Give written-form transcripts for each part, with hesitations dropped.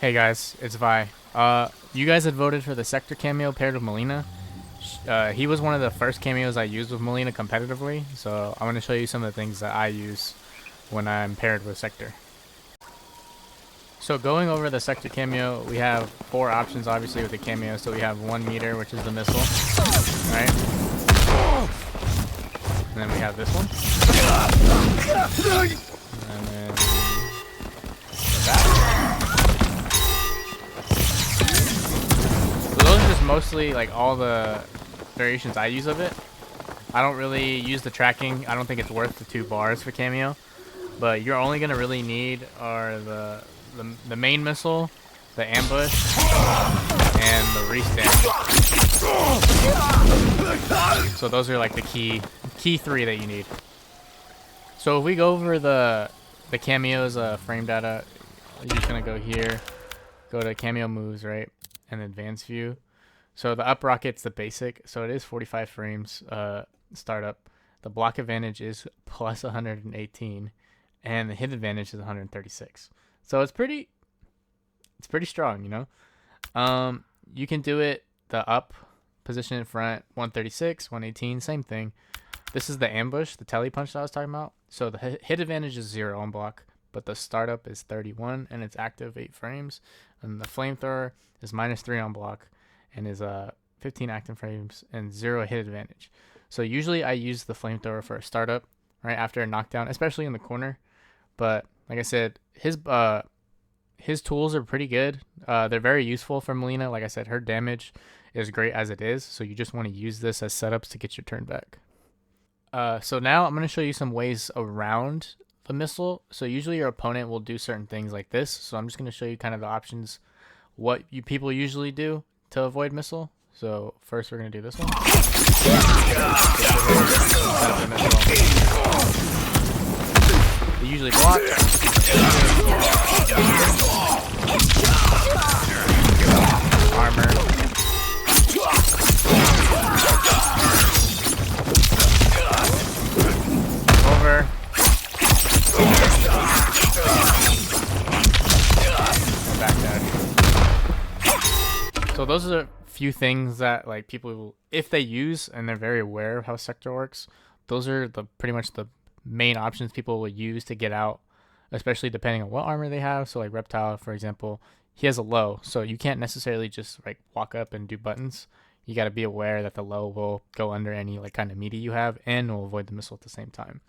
Hey guys, it's Vi. You guys had voted for the Sektor cameo paired with Mileena. He was one of the first cameos I used with Mileena competitively, so I want to show you some of the things that I use when I'm paired with Sektor. So going over the Sektor cameo, we have four options obviously with the cameo. So we have 1 meter, which is the missile, right? And then we have this one. And then that. So those are just mostly like all the variations I use of it. I don't really use the tracking. I don't think it's worth the 2 bars for cameo. But you're only gonna really need are the main missile, the ambush, and the restand. So those are like the key 3 that you need. So if we go over the cameos frame data, you're just gonna go here, go to cameo moves, right, and advanced view. So the up rocket's the basic, so it is 45 frames startup. The block advantage is plus 118, and the hit advantage is 136. So it's pretty strong, you know. You can do it the up position in front, 136, 118, same thing. This is the ambush, the tele punch that I was talking about. So the hit advantage is 0 on block, but the startup is 31 and it's active 8 frames. And the flamethrower is -3 on block and is 15 active frames and 0 hit advantage. So usually I use the flamethrower for a startup right after a knockdown, especially in the corner. But like I said, his tools are pretty good. They're very useful for Mileena. Like I said, her damage is great as it is, so you just want to use this as setups to get your turn back. So now I'm going to show you some ways around the missile. So usually your opponent will do certain things like this. So I'm just going to show you kind of the options, what you people usually do to avoid missile. So first we're going to do this one. They usually block. Armor. Over. Backdash. So those are a few things that like people, if they use and they're very aware of how Sektor works, those are the pretty much the main options people will use to get out, especially depending on what armor they have. So like Reptile, for example, he has a low, so you can't necessarily just like walk up and do buttons. You got to be aware that the low will go under any like kind of meaty you have and will avoid the missile at the same time.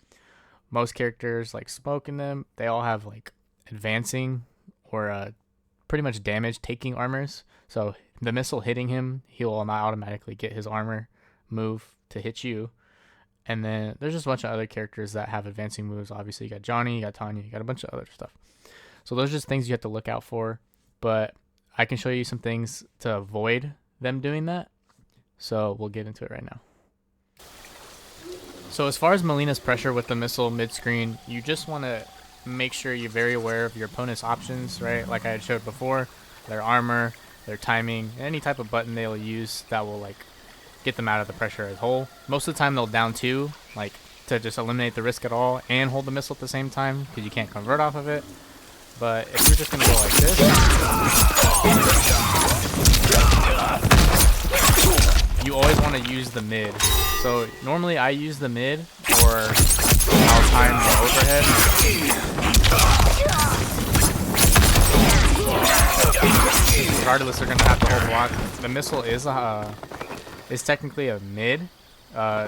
Most characters like Smoke in them, they all have like advancing or pretty much damage taking armors. So the missile hitting him, he will not automatically get his armor move to hit you. And then there's just a bunch of other characters that have advancing moves. Obviously, you got Johnny, you got Tanya, you got a bunch of other stuff. So those are just things you have to look out for. But I can show you some things to avoid them doing that. So we'll get into it right now. So as far as Mileena's pressure with the missile mid-screen, you just want to make sure you're very aware of your opponent's options, right? Like I had showed before, their armor, their timing, any type of button they'll use that will like get them out of the pressure as a whole. Most of the time they'll down 2, like to just eliminate the risk at all and hold the missile at the same time because you can't convert off of it. But if you're just going to go like this, you always want to use the mid. So normally I use the mid or I'll time the overhead. Regardless, they're going to have to hold block. The missile is technically a mid,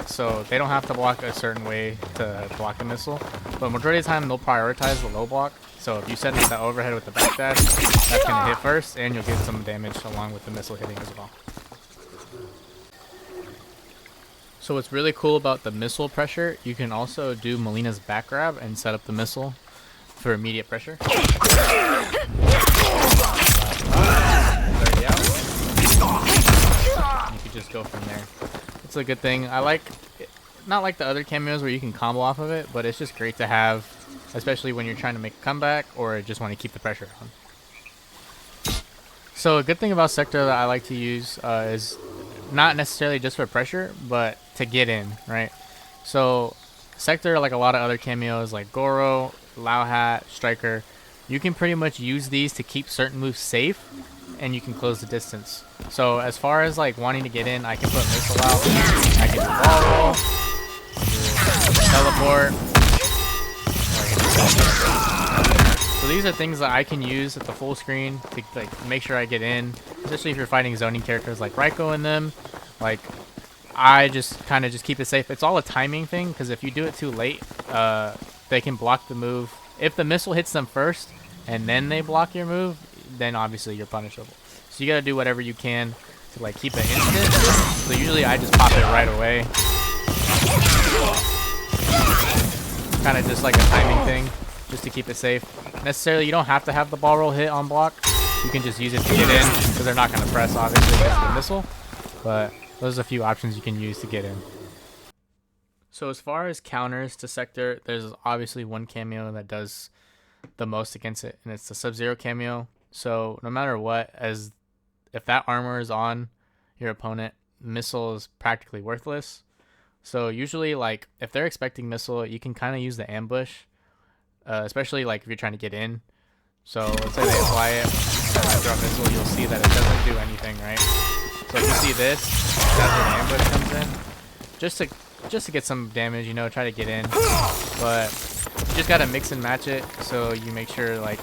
so they don't have to block a certain way to block the missile. But majority of the time, they'll prioritize the low block. So if you set up the overhead with the backdash, that's going to hit first, and you'll get some damage along with the missile hitting as well. So what's really cool about the missile pressure, you can also do Mileena's back grab and set up the missile for immediate pressure. 30 out. You can just go from there. It's a good thing. I like, not like the other cameos where you can combo off of it, but it's just great to have, especially when you're trying to make a comeback or just want to keep the pressure on. So a good thing about Sektor that I like to use is not necessarily just for pressure, but to get in, right? So Sektor, like a lot of other cameos like Goro, Lao Hat, Striker, you can pretty much use these to keep certain moves safe, and you can close the distance. So as far as like wanting to get in, I can put missile out, I can do wall roll, teleport, or I can do so these are things that I can use at the full screen to like make sure I get in, especially if you're fighting zoning characters like Raiko in them. Like, I just kind of just keep it safe. It's all a timing thing, because if you do it too late, they can block the move. If the missile hits them first and then they block your move, then obviously you're punishable. So you gotta do whatever you can to like keep it instant. So usually I just pop it right away. Kind of just like a timing thing, just to keep it safe. Necessarily, you don't have to have the ball roll hit on block. You can just use it to get in, because they're not gonna press obviously against the missile. But those are a few options you can use to get in. So as far as counters to Sektor, there's obviously one cameo that does the most against it, and it's the Sub-Zero cameo. So no matter what, if that armor is on your opponent, missile is practically worthless. So usually, like, if they're expecting missile, you can kind of use the ambush, especially like if you're trying to get in. So let's say they apply it, and I throw a missile, you'll see that it doesn't do anything, right? So if you see this, that's where the ambush comes in. Just to get some damage, you know, try to get in. But you just gotta mix and match it, so you make sure, like,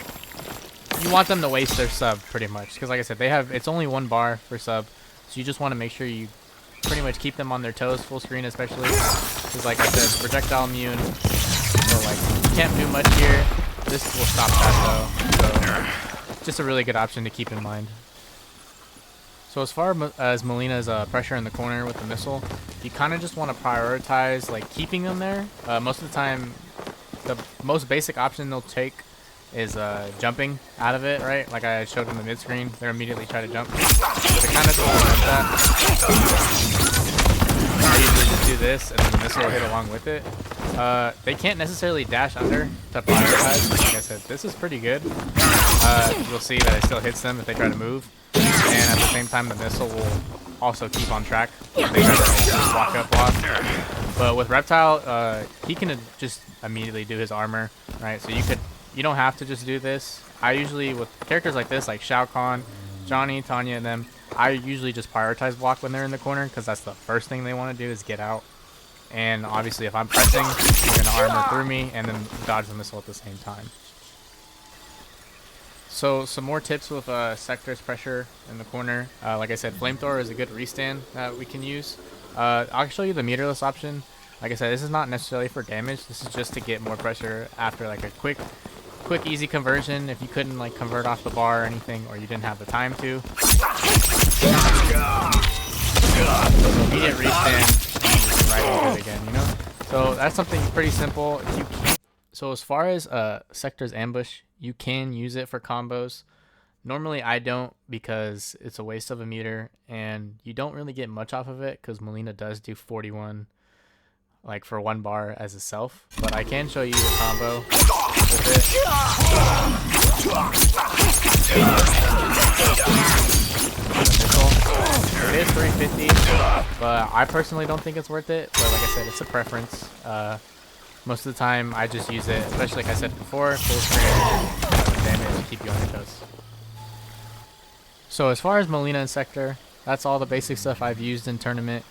you want them to waste their sub pretty much, because like I said, it's only one bar for sub, so you just want to make sure you pretty much keep them on their toes full screen, especially because like I said, projectile immune, so like you can't do much here. This will stop that though, so just a really good option to keep in mind. So as far as Mileena's pressure in the corner with the missile, you kind of just want to prioritize like keeping them there. Most of the time, the most basic option they'll take is jumping out of it, right? Like I showed in the mid-screen, they're immediately try to jump. So to kind of prevent that, I usually just do this, and then the missile will hit along with it. They can't necessarily dash under to prioritize. Like I said, this is pretty good. You'll see that it still hits them if they try to move. And at the same time, the missile will also keep on track. They try to walk up block. But with Reptile, he can just immediately do his armor, right? So you don't have to just do this. I usually, with characters like this, like Shao Kahn, Johnny, Tanya, and them, I usually just prioritize block when they're in the corner, because that's the first thing they want to do is get out. And obviously, if I'm pressing, they're going to armor through me and then dodge the missile at the same time. So some more tips with Sektor's pressure in the corner. Like I said, Flamethrower is a good restand that we can use. I'll show you the meterless option. Like I said, this is not necessarily for damage. This is just to get more pressure after like a quick easy conversion. If you couldn't like convert off the bar or anything, or you didn't have the time to. So immediate restand, and you can right into it again, you know? So that's something pretty simple. So as far as Sektor's ambush, you can use it for combos. Normally I don't, because it's a waste of a meter, and you don't really get much off of it, because Mileena does do 41 like for one bar as a self. But I can show you a combo with it. It is 350, but I personally don't think it's worth it. But like I said, it's a preference. Most of the time I just use it, especially like I said before, full screen, damage, keep you on your toes. So as far as Mileena and Sektor, that's all the basic stuff I've used in tournament.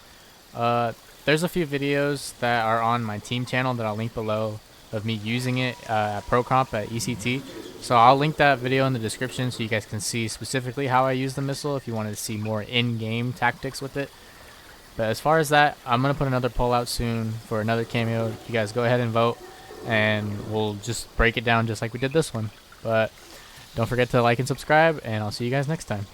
There's a few videos that are on my team channel that I'll link below of me using it at Pro Comp at ECT. So I'll link that video in the description so you guys can see specifically how I use the missile if you wanted to see more in-game tactics with it. But as far as that, I'm going to put another poll out soon for another cameo. You guys go ahead and vote, and we'll just break it down just like we did this one. But don't forget to like and subscribe, and I'll see you guys next time.